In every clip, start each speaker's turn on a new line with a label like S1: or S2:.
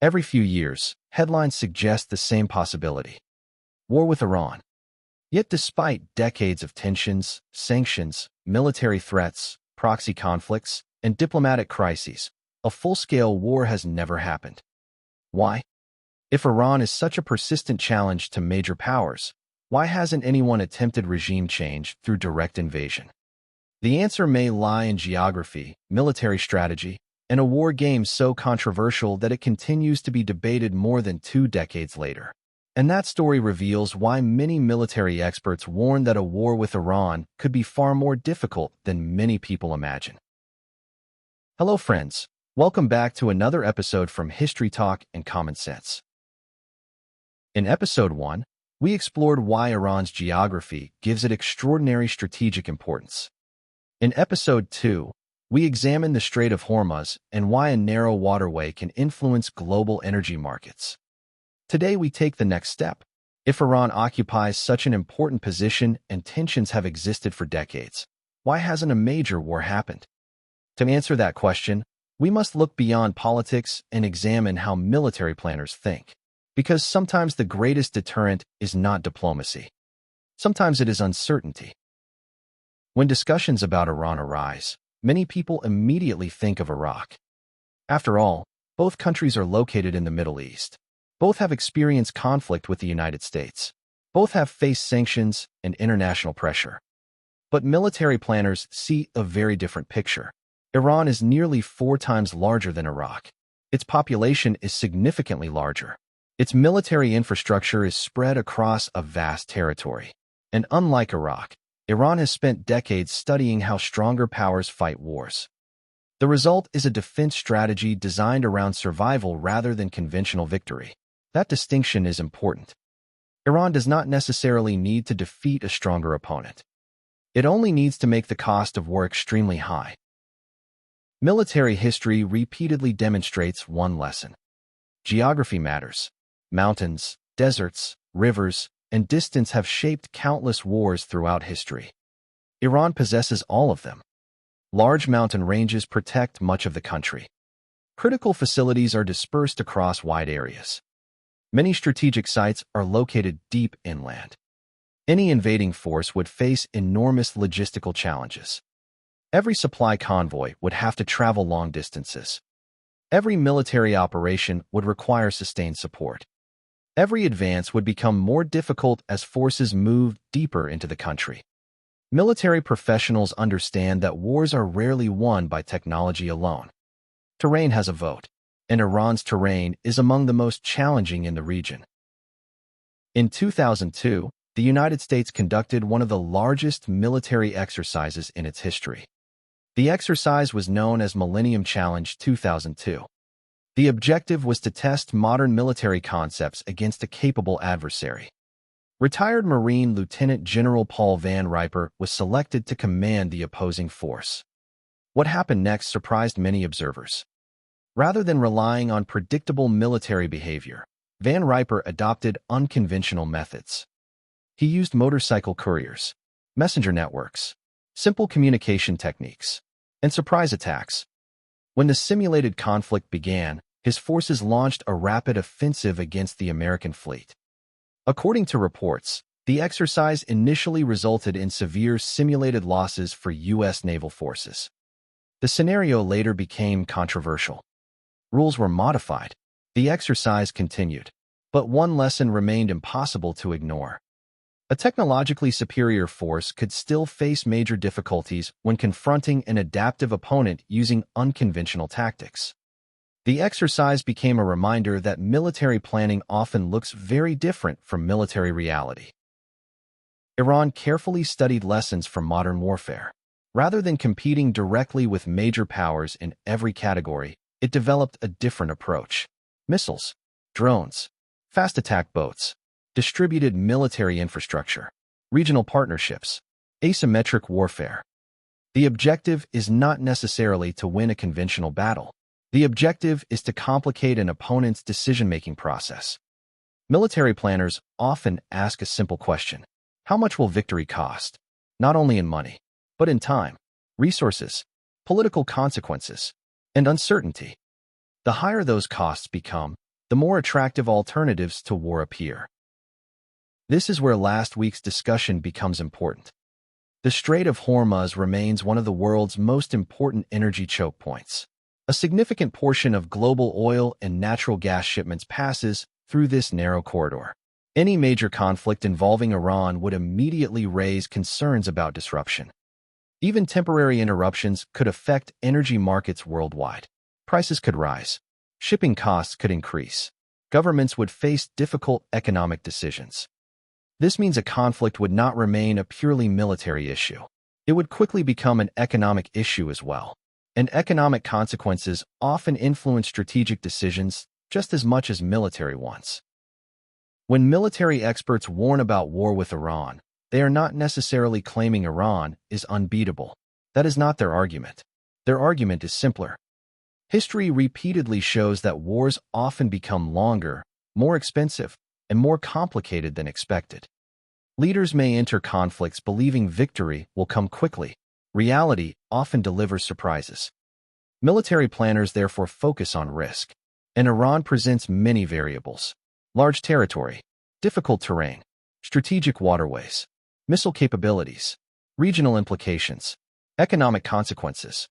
S1: Every few years, headlines suggest the same possibility: war with Iran. Yet despite decades of tensions, sanctions, military threats, proxy conflicts, and diplomatic crises, a full-scale war has never happened. Why? If Iran is such a persistent challenge to major powers, why hasn't anyone attempted regime change through direct invasion? The answer may lie in geography, military strategy, and a war game so controversial that it continues to be debated more than 2 decades later. And that story reveals why many military experts warn that a war with Iran could be far more difficult than many people imagine. Hello friends, welcome back to another episode from History Talk and Common Sense. In episode 1, we explored why Iran's geography gives it extraordinary strategic importance. In episode 2, we examined the Strait of Hormuz and why a narrow waterway can influence global energy markets. Today we take the next step. If Iran occupies such an important position and tensions have existed for decades, why hasn't a major war happened? To answer that question, we must look beyond politics and examine how military planners think. Because sometimes the greatest deterrent is not diplomacy. Sometimes it is uncertainty. When discussions about Iran arise, many people immediately think of Iraq. After all, both countries are located in the Middle East. Both have experienced conflict with the United States. Both have faced sanctions and international pressure. But military planners see a very different picture. Iran is nearly 4 times larger than Iraq. Its population is significantly larger. Its military infrastructure is spread across a vast territory. And unlike Iraq, Iran has spent decades studying how stronger powers fight wars. The result is a defense strategy designed around survival rather than conventional victory. That distinction is important. Iran does not necessarily need to defeat a stronger opponent. It only needs to make the cost of war extremely high. Military history repeatedly demonstrates one lesson. Geography matters. Mountains, deserts, rivers, and distance have shaped countless wars throughout history. Iran possesses all of them. Large mountain ranges protect much of the country. Critical facilities are dispersed across wide areas. Many strategic sites are located deep inland. Any invading force would face enormous logistical challenges. Every supply convoy would have to travel long distances. Every military operation would require sustained support. Every advance would become more difficult as forces moved deeper into the country. Military professionals understand that wars are rarely won by technology alone. Terrain has a vote, and Iran's terrain is among the most challenging in the region. In 2002, the United States conducted one of the largest military exercises in its history. The exercise was known as Millennium Challenge 2002. The objective was to test modern military concepts against a capable adversary. Retired Marine Lieutenant General Paul Van Riper was selected to command the opposing force. What happened next surprised many observers. Rather than relying on predictable military behavior, Van Riper adopted unconventional methods. He used motorcycle couriers, messenger networks, simple communication techniques, and surprise attacks. When the simulated conflict began, his forces launched a rapid offensive against the American fleet. According to reports, the exercise initially resulted in severe simulated losses for U.S. naval forces. The scenario later became controversial. Rules were modified. The exercise continued. But one lesson remained impossible to ignore. A technologically superior force could still face major difficulties when confronting an adaptive opponent using unconventional tactics. The exercise became a reminder that military planning often looks very different from military reality. Iran carefully studied lessons from modern warfare. Rather than competing directly with major powers in every category, it developed a different approach. Missiles, drones, fast attack boats, distributed military infrastructure, regional partnerships, asymmetric warfare. The objective is not necessarily to win a conventional battle. The objective is to complicate an opponent's decision-making process. Military planners often ask a simple question: how much will victory cost? Not only in money, but in time, resources, political consequences, and uncertainty. The higher those costs become, the more attractive alternatives to war appear. This is where last week's discussion becomes important. The Strait of Hormuz remains one of the world's most important energy choke points. A significant portion of global oil and natural gas shipments passes through this narrow corridor. Any major conflict involving Iran would immediately raise concerns about disruption. Even temporary interruptions could affect energy markets worldwide. Prices could rise. Shipping costs could increase. Governments would face difficult economic decisions. This means a conflict would not remain a purely military issue. It would quickly become an economic issue as well. And economic consequences often influence strategic decisions just as much as military ones. When military experts warn about war with Iran, they are not necessarily claiming Iran is unbeatable. That is not their argument. Their argument is simpler. History repeatedly shows that wars often become longer, more expensive, and more complicated than expected. Leaders may enter conflicts believing victory will come quickly. Reality often delivers surprises. Military planners therefore focus on risk, and Iran presents many variables: large territory, difficult terrain, strategic waterways, missile capabilities, regional implications, economic consequences.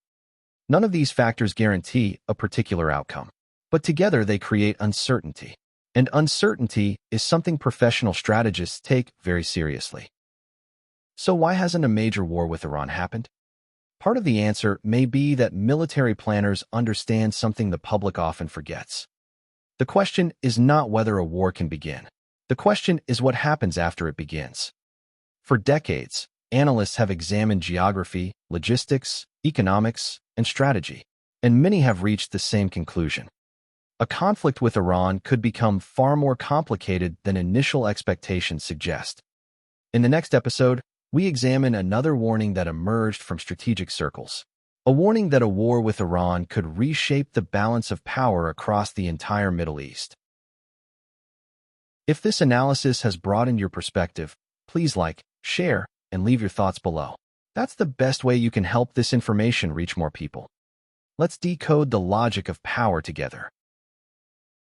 S1: None of these factors guarantee a particular outcome, but together they create uncertainty. And uncertainty is something professional strategists take very seriously. So why hasn't a major war with Iran happened? Part of the answer may be that military planners understand something the public often forgets. The question is not whether a war can begin. The question is what happens after it begins. For decades, analysts have examined geography, logistics, economics, and strategy, and many have reached the same conclusion. A conflict with Iran could become far more complicated than initial expectations suggest. In the next episode, we examine another warning that emerged from strategic circles. A warning that a war with Iran could reshape the balance of power across the entire Middle East. If this analysis has broadened your perspective, please like, share, and leave your thoughts below. That's the best way you can help this information reach more people. Let's decode the logic of power together.